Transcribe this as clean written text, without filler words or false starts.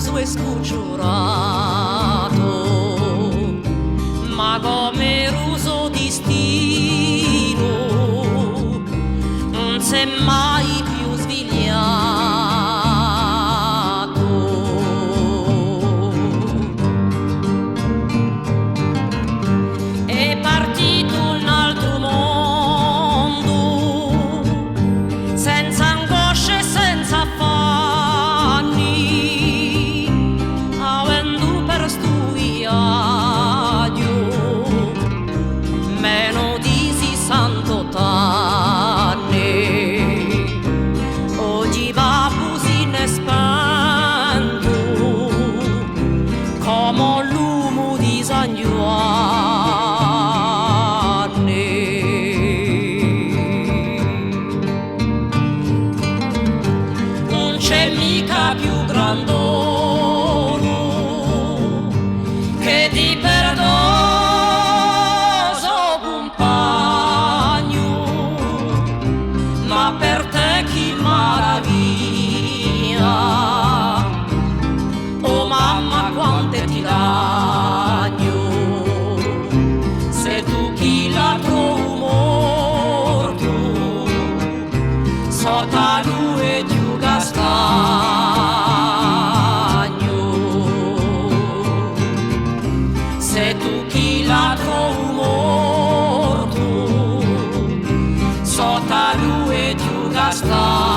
uso e scucciurato, ma come ruso di stilo non s'è mai più svegliato. È partito un altro mondo, senza angosce e senza affanni, avendo per studiato meno di 60 anni. Oggi va così spento come l'uomo di San Giovanni. Non c'è mica più grand'oro che ti perdono compagno, ma per te chi maraviglia. Oh mamma quante ti ragno, se tu chi la trovi morto, sotto lui più castagno. Se tu chi la trovi morto, sotto lui più castagno.